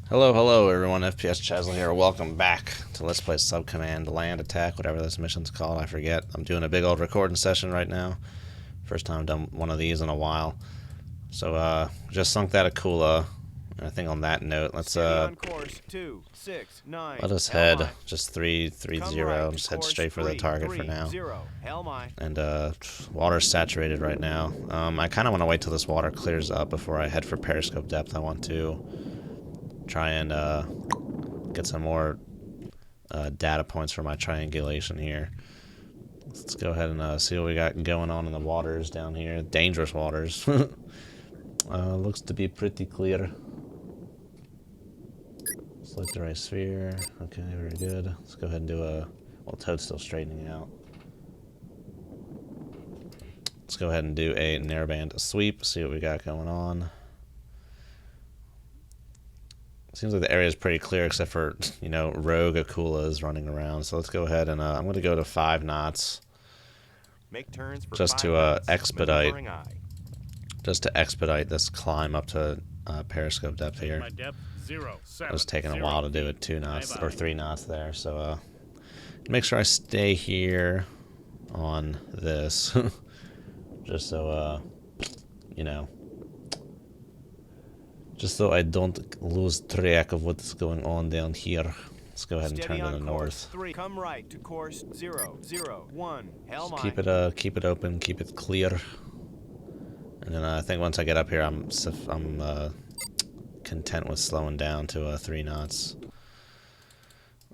Hello, hello everyone, FPS Chazle here. Welcome back to Let's Play Subcommand Land Attack, whatever this mission's called, I forget. I'm doing a big old recording session right now. First time I've done one of these in a while. So, just sunk that Akula. And I think on that note, let's, let us head just 330, just head straight for the target for now. And, water's saturated right now. I kind of want to wait till this water clears up before I head for periscope depth. I want to try and get some more data points for my triangulation here. Let's go ahead and see what we got going on in the waters down here. Dangerous waters. Looks to be pretty clear. Select the right sphere. Okay, very good. Let's go ahead and do a... Well, Toad's still straightening out. Let's go ahead and do a narrowband sweep, see what we got going on. Seems like the area is pretty clear except for, you know, rogue Akulas running around. So let's go ahead and I'm going to go to 5 knots. Make turns for just to expedite this climb up to periscope depth here. It was taking a while to do it 2 knots or 3 knots there. So make sure I stay here on this just so you know. Just so I don't lose track of what's going on down here. Let's go ahead and turn to the north. Come right to course 001. Keep it open, keep it clear. And then I think once I get up here, I'm content with slowing down to 3 knots.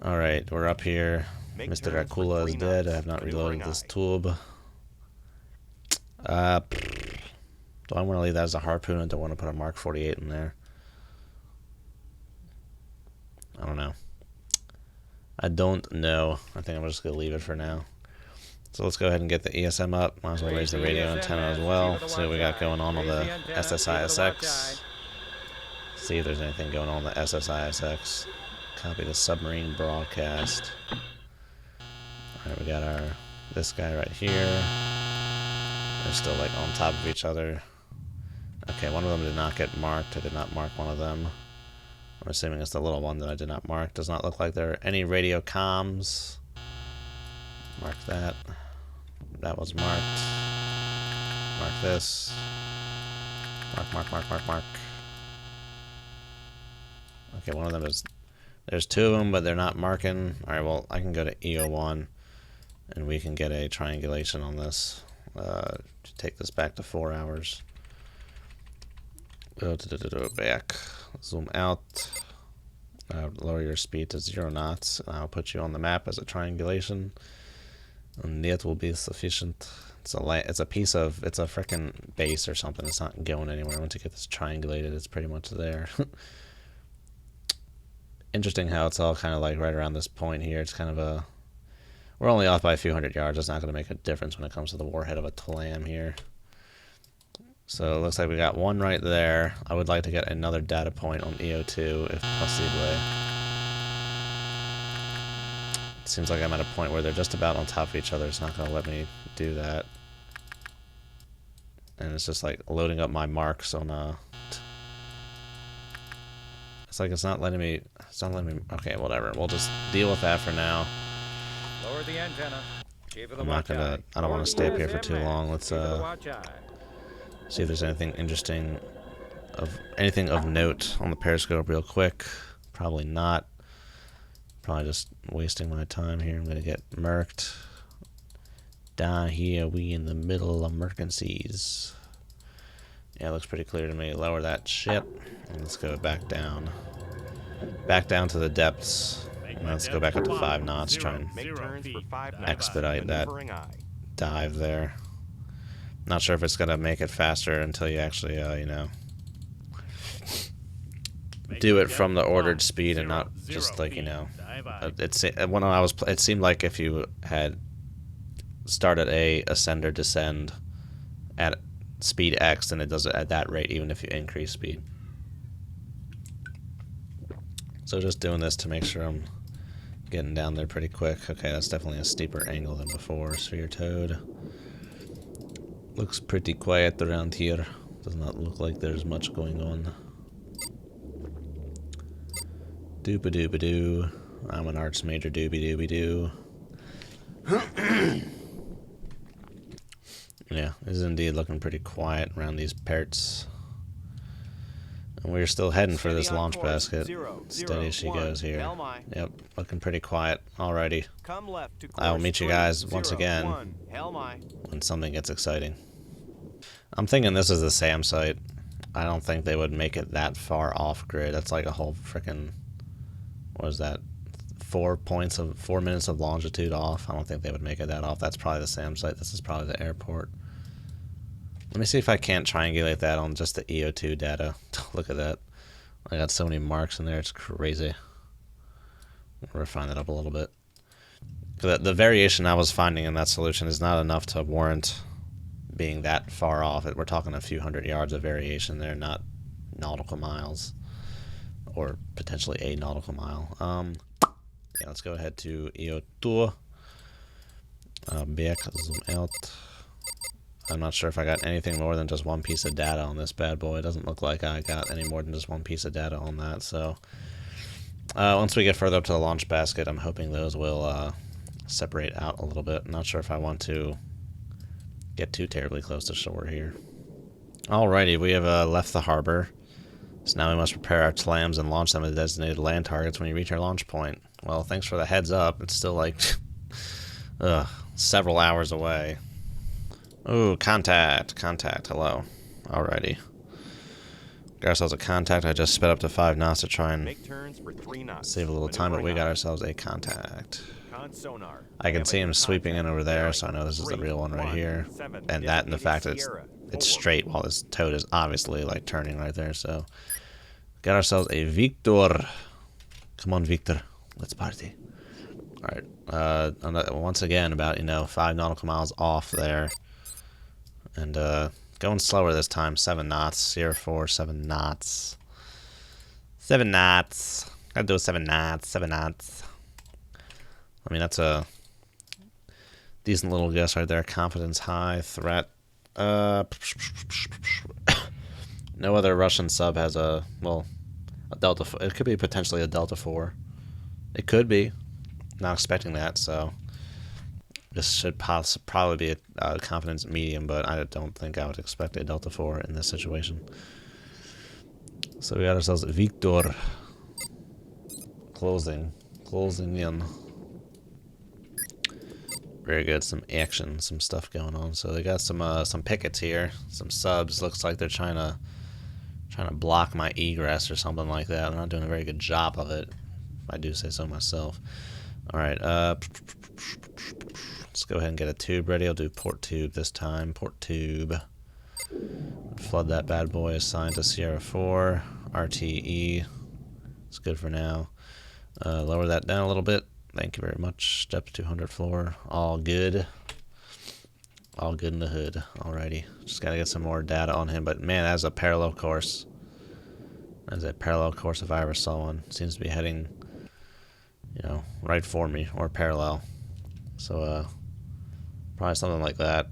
All right, we're up here. Mr. Akula is dead. I have not reloaded this tube. Do I want to leave that as a harpoon? I don't want to put a Mark 48 in there. I don't know. I don't know. I think I'm just going to leave it for now. So let's go ahead and get the ESM up. Might as well raise the radio antenna as well. See what we got going on the SSISX. See if there's anything going on the SSISX. Copy the submarine broadcast. Alright, we got this guy right here. They're still like on top of each other. Okay, one of them did not get marked. I did not mark one of them. I'm assuming it's the little one that I did not mark. Does not look like there are any radio comms. Mark that. That was marked. Mark this. Mark. Okay, one of them is... There's 2 of them, but they're not marking. Alright, well, I can go to EO1, and we can get a triangulation on this. To take this back to 4 hours. Back. Zoom out. Lower your speed to 0 knots. And I'll put you on the map as a triangulation. And that will be sufficient. It's a piece of... It's a frickin' base or something. It's not going anywhere. Once you get this triangulated, it's pretty much there. Interesting how it's all kind of like right around this point here. It's kind of a... We're only off by a few hundred yards. That's not going to make a difference when it comes to the warhead of a Talam here. So it looks like we got one right there. I would like to get another data point on EO2 if possible. It seems like I'm at a point where they're just about on top of each other. It's not going to let me do that. And it's just like loading up my marks on it's like it's not letting me... It's not letting me... Okay, whatever. We'll just deal with that for now. Lower the antenna. I'm not gonna... I don't want to stay up here for too long. Let's see if there's anything interesting anything of note on the periscope real quick. Probably not. Probably just wasting my time here. I'm gonna get murked. Down here, we in the middle of emergencies. Yeah, it looks pretty clear to me. Lower that shit. And let's go back down. Back down to the depths. And let's go back up to 5 knots. Try and expedite that dive there. Not sure if it's gonna make it faster until you actually, you know, do it from the ordered speed and not just like, you know, it seemed like if you had started a ascend or descend at speed X, then it does it at that rate even if you increase speed. So just doing this to make sure I'm getting down there pretty quick. Okay, that's definitely a steeper angle than before. Sphere Toad. Looks pretty quiet around here. Does not look like there's much going on. Doopa-doopa-doo. I'm an arch major doobie-dooby-doo. Yeah, it is indeed looking pretty quiet around these parts. And we're still heading for this launch basket. Steady as she goes here. Yep, looking pretty quiet. Alrighty. I will meet you guys once again when something gets exciting. I'm thinking this is the SAM site. I don't think they would make it that far off grid. That's like a whole freaking, what is that? 4 minutes of longitude off. I don't think they would make it that off. That's probably the SAM site. This is probably the airport. Let me see if I can't triangulate that on just the EO2 data. Look at that. I got so many marks in there. It's crazy. I'll refine that up a little bit. The variation I was finding in that solution is not enough to warrant being that far off. We're talking a few hundred yards of variation there, not nautical miles. Or potentially a nautical mile. Yeah, let's go ahead to EO2. Back, zoom out. I'm not sure if I got anything more than just one piece of data on this bad boy. It doesn't look like I got any more than just one piece of data on that. So once we get further up to the launch basket, I'm hoping those will separate out a little bit. I'm not sure if I want to get too terribly close to shore here. Alrighty, we have left the harbor. So now we must prepare our slams and launch them at designated land targets when you reach our launch point. Well, thanks for the heads up. It's still like several hours away. Ooh, contact. Contact. Hello. Alrighty. Got ourselves a contact. I just sped up to 5 knots to try and save a little time, but we got ourselves a contact. I can see him sweeping in over there, so I know this is the real one right here. And that and the fact that it's straight while this toad is obviously like turning right there, so got ourselves a Victor. Come on, Victor. Let's party. Alright. Once again, about, 5 nautical miles off there. And going slower this time, 7 knots. Sierra 4, 7 knots. 7 knots. Gotta do 7 knots, 7 knots. I mean, that's a decent little guess right there. Confidence high, threat. No other Russian sub has a Delta 4. It could be potentially a Delta 4. It could be. Not expecting that, so this should probably be a confidence medium, but I don't think I would expect a Delta 4 in this situation. So we got ourselves a Victor. Closing in. Very good. Some action, some stuff going on. So they got some pickets here, some subs. Looks like they're trying to block my egress or something like that. I'm not doing a very good job of it, if I do say so myself. All right. Let's go ahead and get a tube ready. I'll do port tube this time. Port tube. Flood that bad boy. Assigned to Sierra 4. RTE. It's good for now. Lower that down a little bit. Thank you very much. Step 200 floor. All good. All good in the hood. Alrighty. Just gotta get some more data on him. But man, that's a parallel course. That's a parallel course if I ever saw one. Seems to be heading, right for me or parallel. So probably something like that.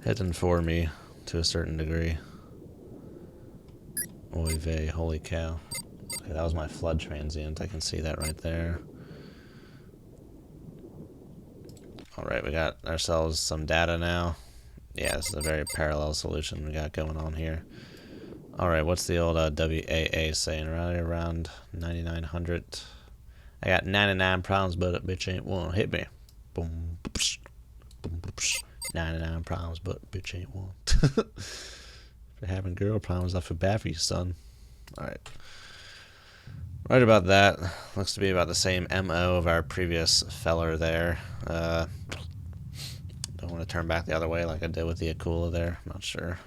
Heading for me to a certain degree. Oy vey, holy cow. Okay, that was my flood transient. I can see that right there. Alright, we got ourselves some data now. Yeah, this is a very parallel solution we got going on here. Alright, what's the old WAA saying? Right around 9,900. I got 99 problems, but a bitch ain't one. Hit me. Boom. Psh, boom, psh. 99 problems, but a bitch ain't one. If you're having girl problems, I feel bad for you, son. Alright. Right about that. Looks to be about the same MO of our previous feller there. Don't want to turn back the other way like I did with the Akula there. I'm not sure.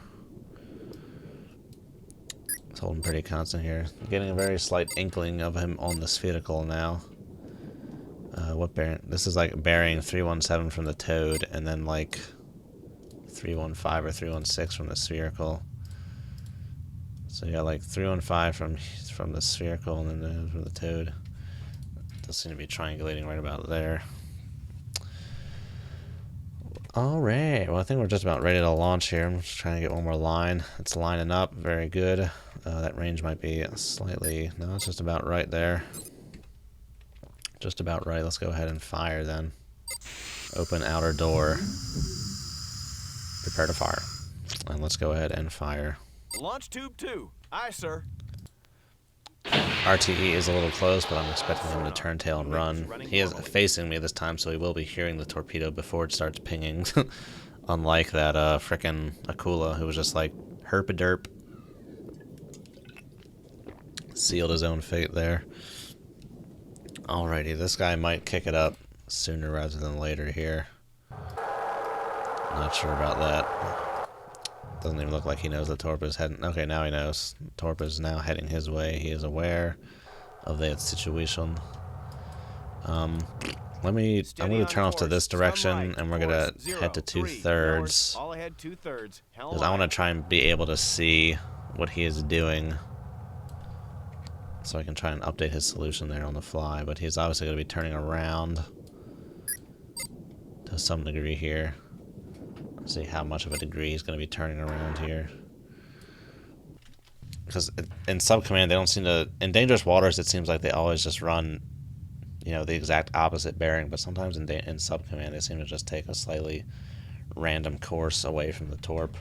It's holding pretty constant here. Getting a very slight inkling of him on the spherical now. What bearing? This is like bearing 317 from the toad, and then like 315 or 316 from the spherical. So you got like 315 from the spherical, and then from the toad. Does seem to be triangulating right about there. Alright, well I think we're just about ready to launch here. I'm just trying to get one more line. It's lining up, very good. That range might be slightly, no, it's just about right there. Just about right. Let's go ahead and fire then. Open outer door. Prepare to fire. And let's go ahead and fire. Launch tube 2. Aye, sir. RTE is a little close, but I'm expecting him to turn tail and run. He is facing me this time, so he will be hearing the torpedo before it starts pinging. Unlike that frickin' Akula, who was just like, herp-a-derp. Sealed his own fate there. Alrighty, this guy might kick it up sooner rather than later here. Not sure about that. Doesn't even look like he knows the torp is heading. Okay, now he knows. Torp is now heading his way. He is aware of that situation. I'm going to turn off to this direction, and we're going to head to 2/3. All ahead 2/3. Because I want to try and be able to see what he is doing, so I can try and update his solution there on the fly. But he's obviously going to be turning around to some degree here. Let's see how much of a degree he's going to be turning around here. Because in sub-command, they don't seem to... In dangerous waters, it seems like they always just run, you know, the exact opposite bearing. But sometimes in sub-command, they seem to just take a slightly random course away from the torp.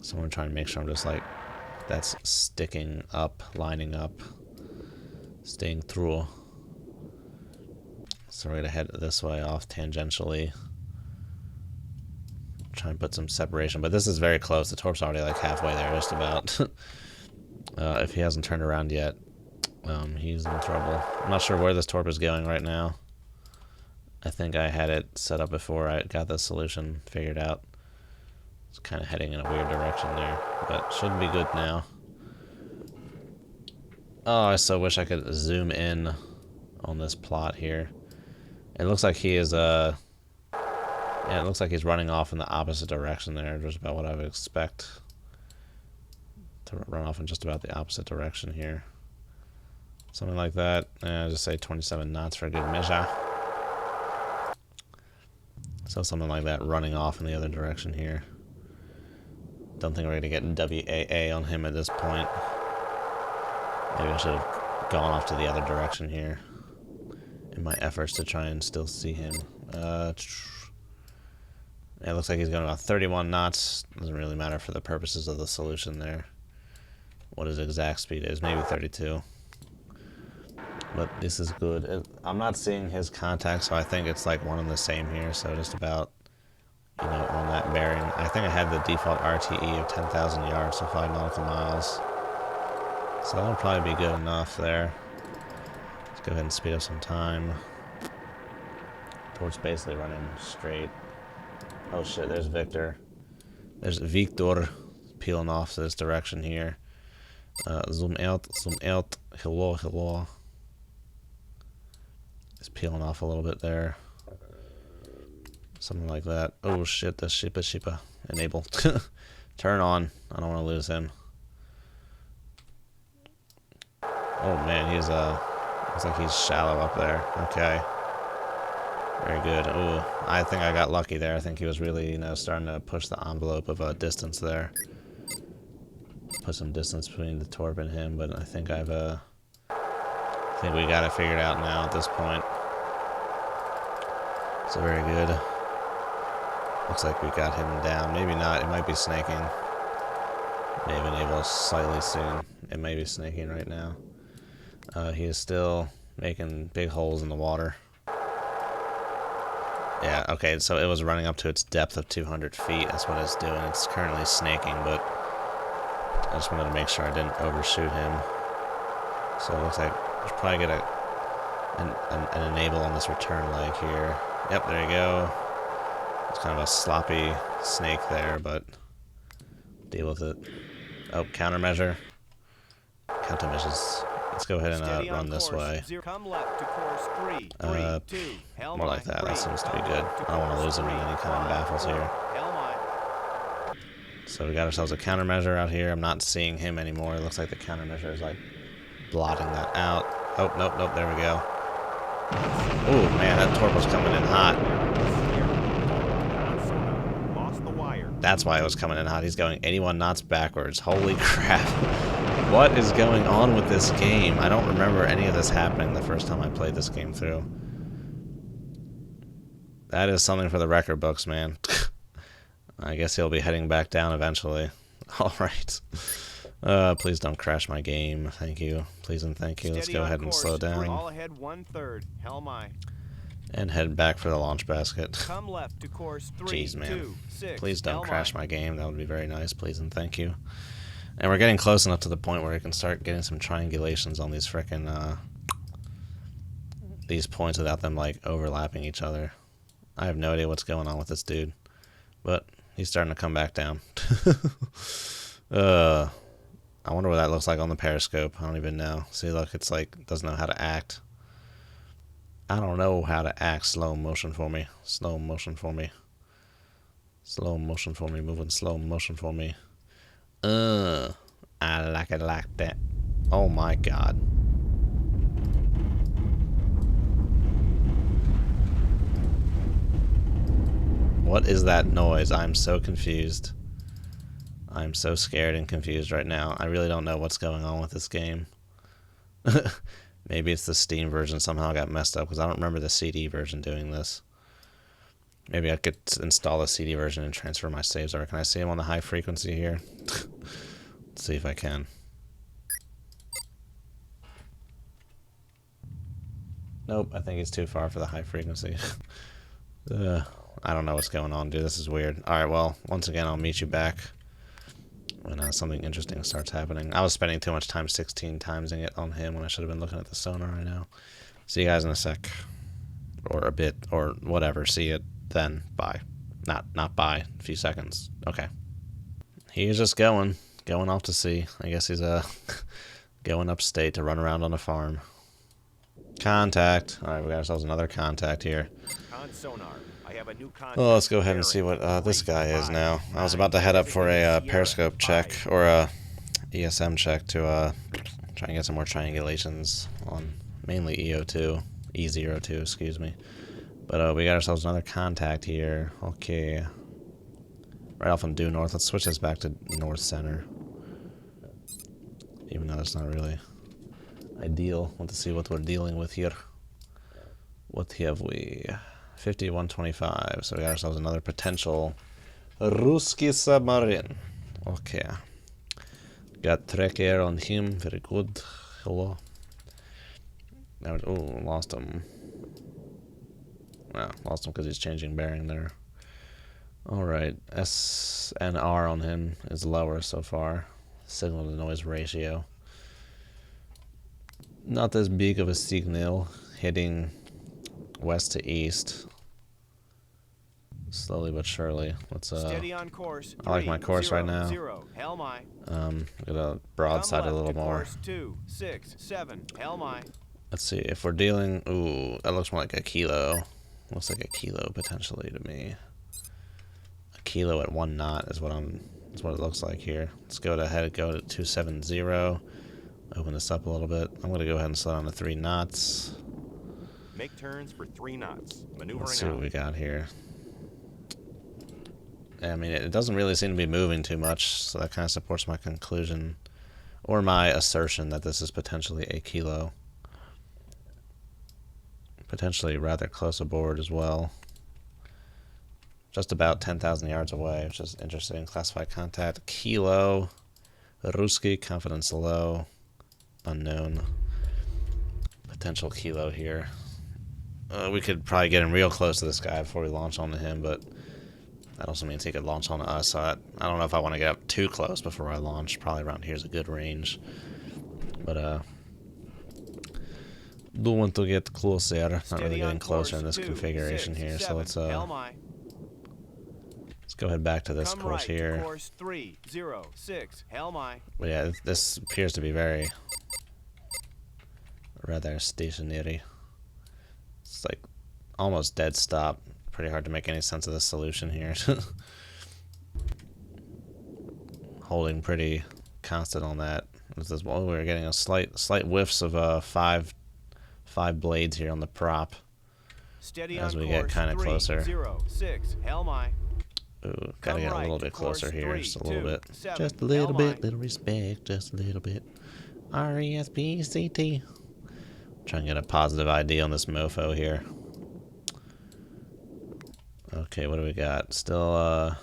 So I'm going to try and make sure I'm just like... That's sticking up, lining up, staying through. So we're going to head this way off tangentially. Try and put some separation, but this is very close. The torp's already like halfway there, just about. If he hasn't turned around yet, he's in trouble. I'm not sure where this torp is going right now. I think I had it set up before I got the solution figured out. It's kind of heading in a weird direction there, but should be good now. Oh, I so wish I could zoom in on this plot here. It looks like he is yeah, it looks like he's running off in the opposite direction there, just about what I would expect. To run off in just about the opposite direction here. Something like that. Just say 27 knots for a good measure. So something like that, running off in the other direction here. Don't think we're going to get WAA on him at this point. Maybe I should have gone off to the other direction here in my efforts to try and still see him. It looks like he's going about 31 knots. Doesn't really matter for the purposes of the solution there. What his exact speed is. Maybe 32. But this is good. I'm not seeing his contact, so I think it's like one and the same here. So just about, you know, on that bearing. I think I had the default RTE of 10,000 yards, so 5 nautical miles. So that'll probably be good enough there. Let's go ahead and speed up some time. Torp's basically running straight. Oh shit, there's Victor. There's Victor peeling off to this direction here. Zoom out, hello, hello. It's peeling off a little bit there. Something like that. Oh shit, the Shipa. Enable. Turn on. I don't want to lose him. Oh man, he's looks like he's shallow up there. Okay. Very good. Ooh, I think I got lucky there. I think he was really, you know, starting to push the envelope of distance there. Put some distance between the torp and him, but I think I think we got it figured out now at this point. So very good. Looks like we got him down. Maybe not. It might be snaking. May have enabled slightly soon. It may be snaking right now. He is still making big holes in the water. Yeah, okay, so it was running up to its depth of 200 feet. That's what it's doing. It's currently snaking, but I just wanted to make sure I didn't overshoot him. So it looks like I should probably get an enable on this return leg here. Yep, there you go. It's kind of a sloppy snake there, but deal with it. Oh, countermeasure. Countermeasures. Let's go ahead and run this way. Come left to course 3, 2. More like that. That seems to be good. I don't want to lose him in any kind of baffles here. So we got ourselves a countermeasure out here. I'm not seeing him anymore. It looks like the countermeasure is like blotting that out. Oh, nope, there we go. Oh man, that torp was coming in hot. That's why it was coming in hot. He's going 81 knots backwards. Holy crap. What is going on with this game? I don't remember any of this happening the first time I played this game through. That is something for the record books, man. I guess he'll be heading back down eventually. Alright. Please don't crash my game. Thank you. Please and thank you. Let's go ahead and slow down. All ahead 1/3. Helm aye. And head back for the launch basket. Come left to course 3. Jeez, man. 2, 6. Please don't Helm crash aye. my game. That would be very nice. Please and thank you. And we're getting close enough to the point where we can start getting some triangulations on these frickin' these points without them like overlapping each other. I have no idea what's going on with this dude, but he's starting to come back down. I wonder what that looks like on the periscope. I don't even know. See, look, it's like doesn't know how to act. I don't know how to act. Slow motion for me. Slow motion for me. Slow motion for me. Moving slow motion for me. I like it like that. Oh my god. What is that noise? I'm so confused. I'm so scared and confused right now. I really don't know what's going on with this game. Maybe it's the Steam version somehow got messed up, because I don't remember the CD version doing this. Maybe I could install a CD version and transfer my saves over. Can I see him on the high frequency here? Let's see if I can. Nope, I think it's too far for the high frequency. I don't know what's going on, dude. This is weird. Alright, well, once again, I'll meet you back when something interesting starts happening. I was spending too much time 16 timesing it on him when I should have been looking at the sonar right now. See you guys in a sec. Or a bit, or whatever. See you then. Bye. Not bye. A few seconds. Okay. He's just going off to sea. I guess he's going upstate to run around on a farm. Contact. Alright, we got ourselves another contact here. On sonar. I have a new contact. Well, let's go ahead and see what this guy is now. I was about to head up for a periscope check, or a ESM check, to try and get some more triangulations on mainly EO2, E02, excuse me. But we got ourselves another contact here. Okay. Right off on due north. Let's switch this back to north center. Even though that's not really ideal. Want to see what we're dealing with here. What have we? 5125. So we got ourselves another potential Ruski submarine. Okay. Got track air on him. Very good. Hello. Now, oh, lost him. Well, lost him because he's changing bearing there. Alright. SNR on him is lower so far. Signal to noise ratio. Not as big of a signal. Heading west to east. Slowly but surely. Let's Steady on course. I like my course right now. 0, Helm aye. Gotta broadside a little more. Course 2, 6, 7. Helm aye. Let's see if we're dealing. Ooh, that looks more like a kilo. Looks like a kilo potentially to me. A kilo at 1 knot is what it looks like here. Let's go ahead. Go to 270. Open this up a little bit. I'm gonna go ahead and slow down to 3 knots. Make turns for 3 knots. Maneuvering Let's see what out. we got here. I mean, it doesn't really seem to be moving too much, so that kind of supports my conclusion, or my assertion that this is potentially a kilo. Potentially rather close aboard as well. Just about 10,000 yards away, which is interesting. Classified contact, kilo. Ruski, confidence low. Unknown. Potential kilo here. We could probably get him real close to this guy before we launch onto him, but that also means he could launch onto us, so I don't know if I want to get up too close before I launch. Probably around here is a good range. But, do want to get closer. Not really getting closer in this configuration here, so let's go ahead back to this course here. Course 3, 0, 6. Helm aye. But yeah, this appears to be very rather stationary. It's like almost dead stop. Pretty hard to make any sense of the solution here. Holding pretty constant on that. Well, we're getting a slight whiffs of five blades here on the prop Steady as on we course get kind of 3, closer. 0, 6. Helm aye. Ooh, gotta get a little bit closer here, just a little bit. 7, Just a little Hell bit, mine. little respect, just a little bit. R-E-S-P-C-T. Try and get a positive ID on this mofo here. Okay, what do we got? Still,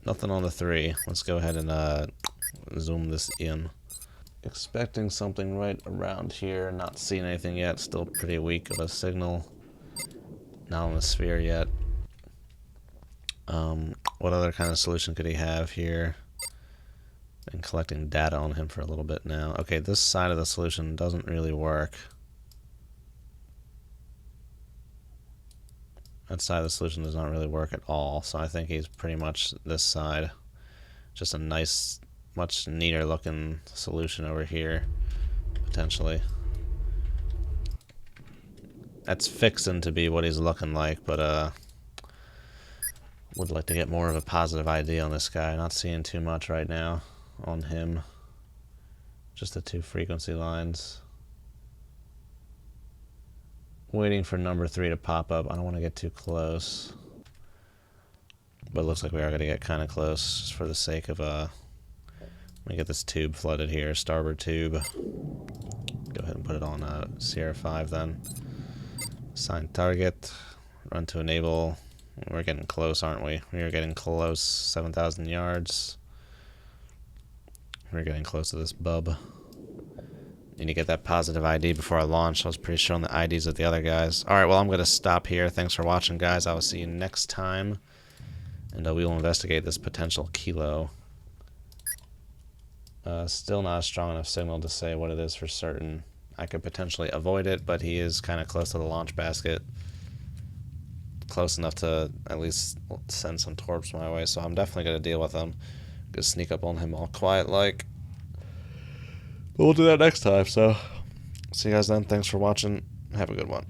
nothing on the 3. Let's go ahead and, zoom this in. Expecting something right around here. Not seeing anything yet. Still pretty weak of a signal. Not on the sphere yet. What other kind of solution could he have here? Been collecting data on him for a little bit now. Okay, this side of the solution doesn't really work. That side of the solution does not really work at all, so I think he's pretty much this side. Just a nice, much neater looking solution over here, potentially. That's fixing to be what he's looking like, but would like to get more of a positive ID on this guy. Not seeing too much right now on him. Just the 2 frequency lines. Waiting for number 3 to pop up. I don't want to get too close. But it looks like we are going to get kind of close, just for the sake of, let me get this tube flooded here. Starboard tube. Go ahead and put it on Sierra 5 then. Assign target. Run to enable. We're getting close, aren't we? We are getting close. 7,000 yards. We're getting close to this bub. Need to get that positive ID before I launch. I was pretty sure on the IDs of the other guys. Alright, well, I'm going to stop here. Thanks for watching, guys. I will see you next time. And we will investigate this potential kilo. Still not a strong enough signal to say what it is for certain. I could potentially avoid it, but he is kind of close to the launch basket. Close enough to at least send some torps my way, so I'm definitely going to deal with him. Just sneak up on him all quiet-like. But we'll do that next time, so see you guys then. Thanks for watching. Have a good one.